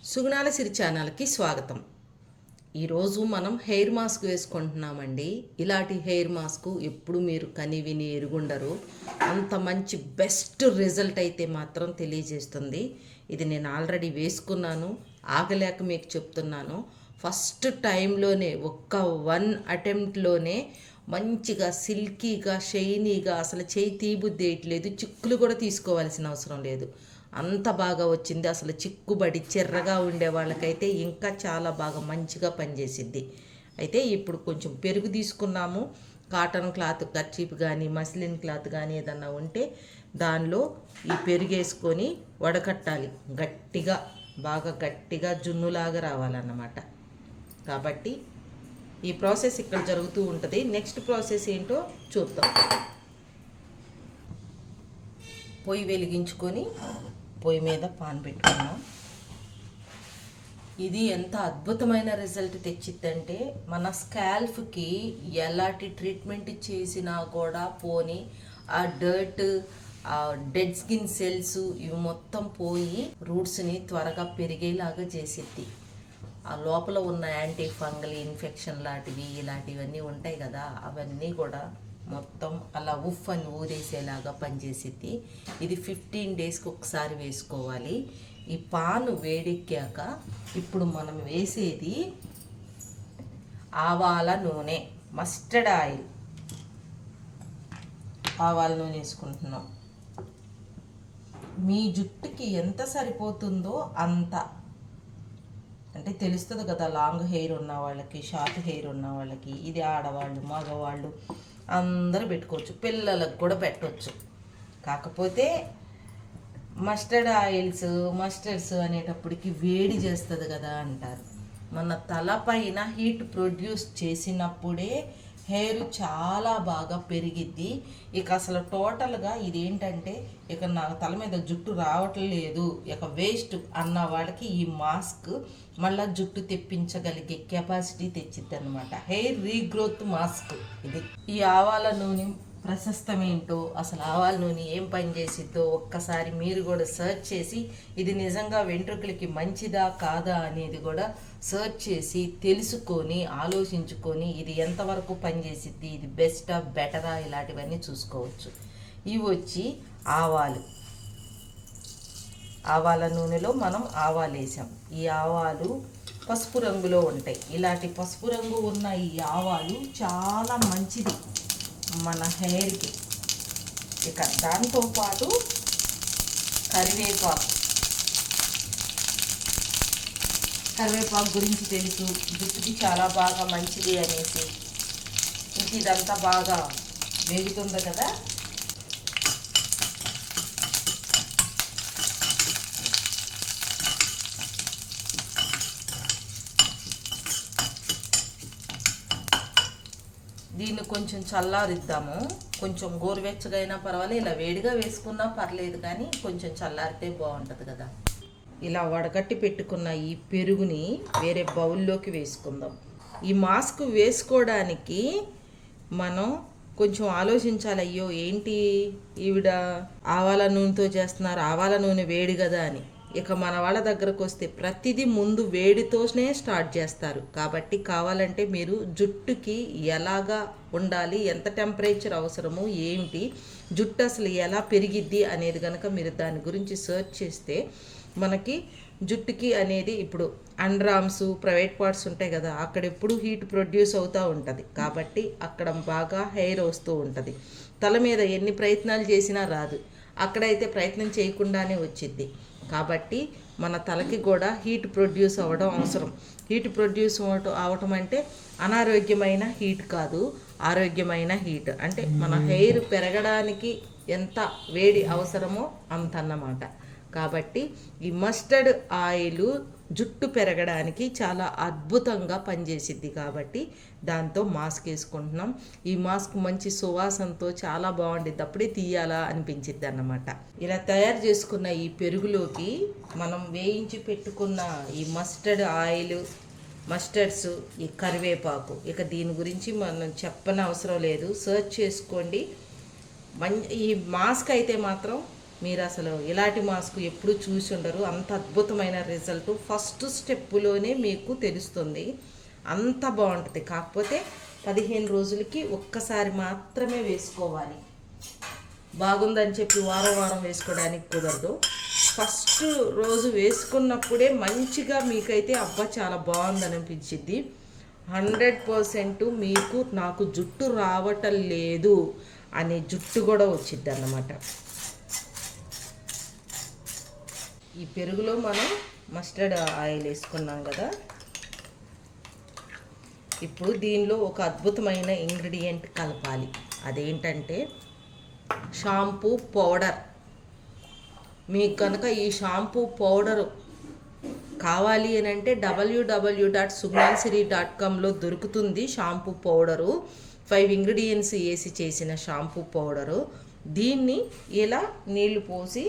సుగుణాల సిరి ఛానల్కి స్వాగతం. ఈరోజు మనం హెయిర్ మాస్క్ వేసుకుంటున్నామండి. ఇలాంటి హెయిర్ మాస్క్ ఎప్పుడు మీరు కని విని ఎరుగుండరు. అంత మంచి బెస్ట్ రిజల్ట్ అయితే మాత్రం తెలియజేస్తుంది. ఇది నేను ఆల్రెడీ వేసుకున్నాను, ఆగలేక మీకు చెప్తున్నాను. ఫస్ట్ టైంలోనే ఒక్క 1 అటెంప్ట్లోనే మంచిగా సిల్కీగా షైనీగా అసలు చేయి తీబుద్ది వేయట్లేదు, చిక్కులు కూడా తీసుకోవాల్సిన అవసరం లేదు, అంత బాగా వచ్చింది. అసలు చిక్కుబడి చెర్రగా ఉండే వాళ్ళకైతే ఇంకా చాలా బాగా మంచిగా పనిచేసిద్ది. అయితే ఇప్పుడు కొంచెం పెరుగు తీసుకున్నాము. కాటన్ క్లాత్ కర్చీప్ కానీ మస్లిన్ క్లాత్ కానీ ఏదన్నా ఉంటే దానిలో ఈ పెరుగు వేసుకొని వడకట్టాలి. గట్టిగా బాగా గట్టిగా జున్నులాగా రావాలన్నమాట. కాబట్టి ఈ ప్రాసెస్ ఇక్కడ జరుగుతూ ఉంటుంది. నెక్స్ట్ ప్రాసెస్ ఏంటో చూద్దాం. పొయ్యి వెలిగించుకొని పొయ్యి మీద పాన్ పెట్టుకున్నాం. ఇది ఎంత అద్భుతమైన రిజల్ట్ తెచ్చిద్దంటే మన స్కాల్ఫ్కి ఎలాంటి ట్రీట్మెంట్ చేసినా కూడా పోని ఆ డర్ట్, ఆ డెడ్ స్కిన్ సెల్స్ ఇవి మొత్తం పోయి రూట్స్ని త్వరగా పెరిగేలాగా చేసిద్ది. ఆ లోపల ఉన్న యాంటీ ఫంగల్ ఇన్ఫెక్షన్ లాంటివి ఇలాంటివన్నీ ఉంటాయి కదా, అవన్నీ కూడా మొత్తం అలా ఉఫ్ అని ఊరేసేలాగా పనిచేసిద్ది. ఇది 15 డేస్కి ఒకసారి వేసుకోవాలి. ఈ పాను వేడెక్కాక ఇప్పుడు మనం వేసేది ఆవాల నూనె, మస్టర్డ్ ఆయిల్. ఆవాల నూనె వేసుకుంటున్నాం. మీ జుట్టుకి ఎంత సరిపోతుందో అంత, అంటే తెలుస్తుంది కదా, లాంగ్ హెయిర్ ఉన్న వాళ్ళకి, షార్ట్ హెయిర్ ఉన్న వాళ్ళకి. ఇది ఆడవాళ్ళు మగవాళ్ళు అందరూ పెట్టుకోవచ్చు, పిల్లలకు కూడా పెట్టవచ్చు. కాకపోతే మస్టర్డ్ ఆయిల్స్ మస్టర్డ్స్ అనేటప్పటికి వేడి చేస్తుంది కదా అంటారు. మన తలపైన హీట్ ప్రొడ్యూస్ చేసినప్పుడే హెయిర్ చాలా బాగా పెరిగిద్ది. ఇక అసలు టోటల్గా ఇదేంటంటే ఇక నా తల మీద జుట్టు రావట్లేదు, ఇక వేస్ట్ అన్న వాళ్ళకి ఈ మాస్క్ మళ్ళీ జుట్టు తెప్పించగలిగే కెపాసిటీ తెచ్చిద్ది అనమాట. హెయిర్ రీగ్రోత్ మాస్క్ ఇది. ఈ ఆవాల నూనె ప్రశస్తం ఏంటో, అసలు ఆవాల నూనె ఏం పని చేసిద్దో ఒక్కసారి మీరు కూడా సర్చ్ చేసి ఇది నిజంగా వెంట్రుకలకి మంచిదా కాదా అనేది కూడా సర్చ్ చేసి తెలుసుకొని ఆలోచించుకొని ఇది ఎంతవరకు పనిచేసిద్ది, ఇది బెస్టా బెటరా ఇలాంటివన్నీ చూసుకోవచ్చు. ఇవి వచ్చి ఆవాలు. ఆవాల నూనెలో మనం ఆవాలు వేసాం. ఈ ఆవాలు పసుపు రంగులో ఉంటాయి. ఇలాంటి పసుపు రంగు ఉన్న ఈ ఆవాలు చాలా మంచిది మన హెయిర్కి. ఇక దాంతోపాటు కరివేపాకు. కరివేపాకు గురించి తెలుసు, జుట్టుకి చాలా బాగా మంచిది అనేసి. ఇంక ఇదంతా బాగా వేగుతుంది కదా. దీన్ని కొంచెం చల్లారిద్దాము. కొంచెం గోరువెచ్చగా అయినా పర్వాలేదు, ఇలా వేడిగా వేసుకున్నా పర్లేదు, కానీ కొంచెం చల్లారితే బాగుంటుంది కదా. ఇలా వడగట్టి పెట్టుకున్న ఈ పెరుగుని వేరే బౌల్లోకి వేసుకుందాం. ఈ మాస్క్ వేసుకోవడానికి మనం కొంచెం ఆలోచించాలి. అయ్యో ఏంటి ఈవిడ ఆవాల నూనెతో చేస్తున్నారు, ఆవాల నూనె వేడి కదా అని. ఇక మన వాళ్ళ దగ్గరకు వస్తే ప్రతిదీ ముందు వేడితోనే స్టార్ట్ చేస్తారు. కాబట్టి కావాలంటే మీరు జుట్టుకి ఎలాగా ఉండాలి, ఎంత టెంపరేచర్ అవసరము, ఏమిటి జుట్టు అసలు ఎలా పెరిగిద్ది అనేది కనుక మీరు దాని గురించి సర్చ్ చేస్తే మనకి జుట్టుకి అనేది ఇప్పుడు అండర్ ఆర్మ్స్, ప్రైవేట్ పార్ట్స్ ఉంటాయి కదా, అక్కడ ఎప్పుడు హీట్ ప్రొడ్యూస్ అవుతూ ఉంటుంది. కాబట్టి అక్కడ బాగా హెయిర్ వస్తూ ఉంటుంది. తల మీద ఎన్ని ప్రయత్నాలు చేసినా రాదు, అక్కడైతే ప్రయత్నం చేయకుండానే వచ్చిద్ది. కాబట్టి మన తలకి కూడా హీట్ ప్రొడ్యూస్ అవ్వడం అవసరం. హీట్ ప్రొడ్యూస్ అవటం అంటే అనారోగ్యమైన హీట్ కాదు, ఆరోగ్యమైన హీట్. అంటే మన హెయిర్ పెరగడానికి ఎంత వేడి అవసరమో అంత అన్నమాట. కాబట్టి ఈ మస్టర్డ్ ఆయిల్ జుట్టు పెరగడానికి చాలా అద్భుతంగా పనిచేసిద్ది. కాబట్టి దాంతో మాస్క్ వేసుకుంటున్నాం. ఈ మాస్క్ మంచి సువాసనతో చాలా బాగుండిద్ది, అప్పుడే తీయాలా అనిపించిద్ది అన్నమాట. ఇలా తయారు చేసుకున్న ఈ పెరుగులోకి మనం వేయించి పెట్టుకున్న ఈ మస్టర్డ్ ఆయిల్, మస్టర్డ్స్, ఈ కరివేపాకు, ఇక దీని గురించి మనం చెప్పనవసరం లేదు, సర్చ్ చేసుకోండి. ఈ మాస్క్ అయితే మాత్రం మీరు అసలు ఇలాంటి మాస్క్ ఎప్పుడు చూసి ఉండరు. అంత అద్భుతమైన రిజల్ట్ ఫస్ట్ స్టెప్పులోనే మీకు తెలుస్తుంది. అంత బాగుంటుంది. కాకపోతే 15 రోజులకి ఒక్కసారి మాత్రమే వేసుకోవాలి. బాగుందని చెప్పి వారం వారం వేసుకోవడానికి కుదరదు. ఫస్ట్ రోజు వేసుకున్నప్పుడే మంచిగా మీకైతే అబ్బా చాలా బాగుందని అనిపించింది. 100% మీకు నాకు జుట్టు రావటం లేదు అనే జుట్టు కూడా వచ్చిద్ది అన్నమాట. ఈ పెరుగులో మనం మస్టర్డ్ ఆయిల్ వేసుకున్నాం కదా. ఇప్పుడు దీనిలో ఒక అద్భుతమైన ఇంగ్రీడియంట్ కలపాలి. అదేంటంటే షాంపూ పౌడర్. మీకు కనుక ఈ షాంపూ పౌడరు కావాలి అని అంటే www.sugnalsiri.comలో దొరుకుతుంది షాంపూ పౌడరు. 5 ఇంగ్రీడియంట్స్ వేసి చేసిన షాంపూ పౌడరు. దీన్ని ఇలా నీళ్లు పోసి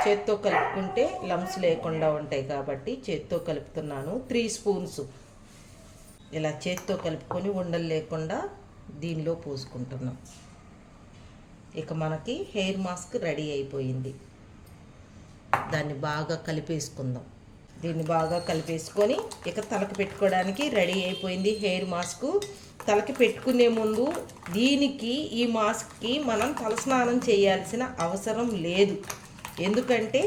చేత్తో కలుపుకుంటే లమ్స్ లేకుండా ఉంటాయి కాబట్టి చేత్తో కలుపుతున్నాను. 3 స్పూన్స్ ఇలా చేత్తో కలుపుకొని ఉండలు లేకుండా దీనిలో పోసుకుంటున్నాం. ఇక మనకి హెయిర్ మాస్క్ రెడీ అయిపోయింది. దాన్ని బాగా కలిపేసుకుందాం. దీన్ని బాగా కలిపేసుకొని ఇక తలకు పెట్టుకోవడానికి రెడీ అయిపోయింది హెయిర్ మాస్క్. తలకి పెట్టుకునే ముందు దీనికి ఈ మాస్క్కి మనం తలస్నానం చేయాల్సిన అవసరం లేదు. ఎందుకంటే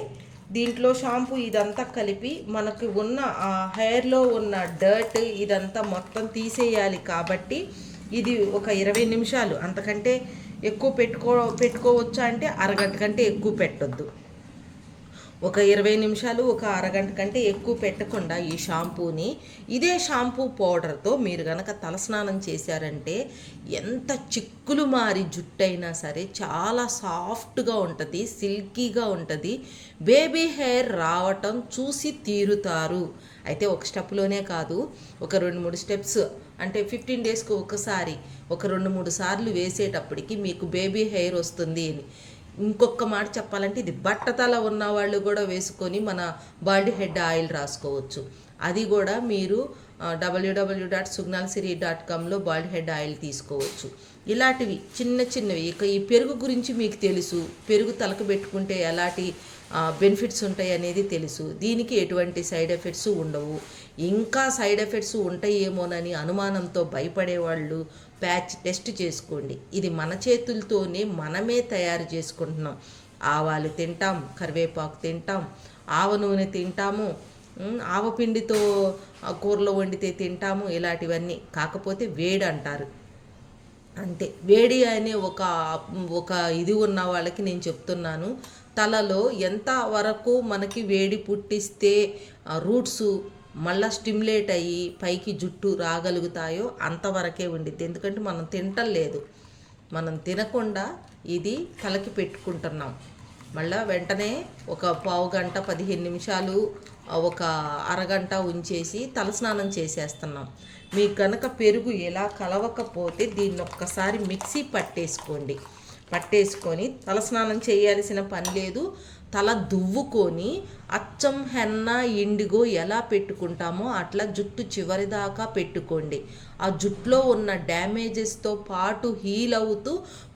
దీంట్లో షాంపూ ఇదంతా కలిపి మనకు ఉన్న ఆ హెయిర్లో ఉన్న డర్ట్ ఇదంతా మొత్తం తీసేయాలి. కాబట్టి ఇది ఒక 20 నిమిషాలు, అంతకంటే ఎక్కువ పెట్టుకోవచ్చా అంటే అరగంట కంటే ఎక్కువ పెట్టొద్దు. ఒక 20 నిమిషాలు, ఒక అరగంట కంటే ఎక్కువ పెట్టకుండా ఈ షాంపూని ఇదే షాంపూ పౌడర్తో మీరు కనుక తలస్నానం చేశారంటే ఎంత చిక్కులు మారి జుట్టు అయినా సరే చాలా సాఫ్ట్గా ఉంటుంది, సిల్కీగా ఉంటుంది. బేబీ హెయిర్ రావటం చూసి తీరుతారు. అయితే ఒక స్టెప్లోనే కాదు, ఒక 2-3 స్టెప్స్ అంటే 15 డేస్కి ఒకసారి ఒక 2-3 సార్లు వేసేటప్పటికి మీకు బేబీ హెయిర్ వస్తుంది అని. ఇంకొక మాట చెప్పాలంటే ఇది బట్టతల ఉన్న వాళ్ళు కూడా వేసుకొని మన బాల్డ్ హెడ్ ఆయిల్ రాసుకోవచ్చు. అది కూడా మీరు www.sugnalsiri.comలో బాల్డ్ హెడ్ ఆయిల్ తీసుకోవచ్చు. ఇలాంటివి చిన్న చిన్నవి. ఇక ఈ పెరుగు గురించి మీకు తెలుసు, పెరుగు తలకు పెట్టుకుంటే ఎలాంటి బెనిఫిట్స్ ఉంటాయి అనేది తెలుసు. దీనికి ఎటువంటి సైడ్ ఎఫెక్ట్స్ ఉండవు. ఇంకా సైడ్ ఎఫెక్ట్స్ ఉంటాయేమోనని అనుమానంతో భయపడేవాళ్ళు ప్యాచ్ టెస్ట్ చేసుకోండి. ఇది మన చేతులతోనే మనమే తయారు చేసుకుంటున్నాం. ఆవాలు తింటాం, కరివేపాకు తింటాం, ఆవ నూనె తింటాము, ఆవపిండితో కూరలో వండితే తింటాము. ఇలాంటివన్నీ కాకపోతే వేడి అంటారు అంతే. వేడి అనే ఒక ఇది ఉన్న వాళ్ళకి నేను చెప్తున్నాను, తలలో ఎంత వరకు మనకి వేడి పుట్టిస్తే రూట్స్ మళ్ళీ స్టిమ్యులేట్ అయ్యి పైకి జుట్టు రాగలుగుతాయో అంతవరకే ఉండిద్ది. ఎందుకంటే మనం తింటలేదు, మనం తినకుండా ఇది తలకి పెట్టుకుంటున్నాం. మళ్ళీ వెంటనే ఒక పావు గంట 15 నిమిషాలు ఒక అరగంట ఉంచేసి తలస్నానం చేసేస్తున్నాం. మీకు కనుక పెరుగు ఎలా కలవకపోతే దీన్ని ఒక్కసారి మిక్సీ పట్టేసుకొని తలస్నానం చేయాల్సిన పని లేదు. తల దువ్వుకొని అచ్చం హెన్నా ఇండిగో ఎలా పెట్టుకుంటామో అట్లా జుట్టు చివరి దాకా పెట్టుకోండి. ఆ జుట్టులో ఉన్న డ్యామేజెస్తో పాటు హీల్ అవుతూ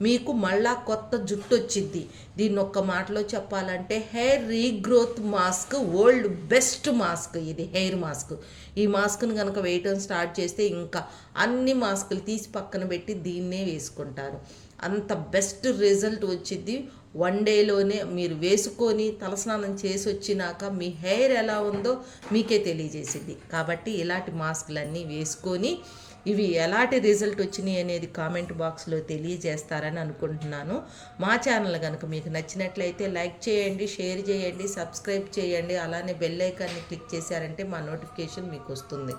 మీకు మళ్ళా కొత్త జుట్టు వచ్చిద్ది. దీన్ని ఒక్క మాటలో చెప్పాలంటే hair regrowth mask, world best mask ఇది హెయిర్ మాస్క్. ఈ మాస్క్ని కనుక వేయటం స్టార్ట్ చేస్తే ఇంకా అన్ని మాస్కులు తీసి పక్కన పెట్టి దీన్నే వేసుకుంటారు. అంత బెస్ట్ రిజల్ట్ వచ్చింది. 1 డేలోనే మీరు వేసుకొని తలస్నానం చేసి వచ్చినాక మీ హెయిర్ ఎలా ఉందో మీకే తెలియజేసింది. కాబట్టి ఇలాంటి మాస్కులన్నీ వేసుకొని ఇవి ఎలాంటి రిజల్ట్ వచ్చినాయి అనేది కామెంట్ బాక్స్లో తెలియజేస్తారని అనుకుంటున్నాను. మా ఛానల్ కనుక మీకు నచ్చినట్లయితే లైక్ చేయండి, షేర్ చేయండి, సబ్స్క్రైబ్ చేయండి. అలానే బెల్ ఐకాన్ని క్లిక్ చేశారంటే మా నోటిఫికేషన్ మీకు వస్తుంది.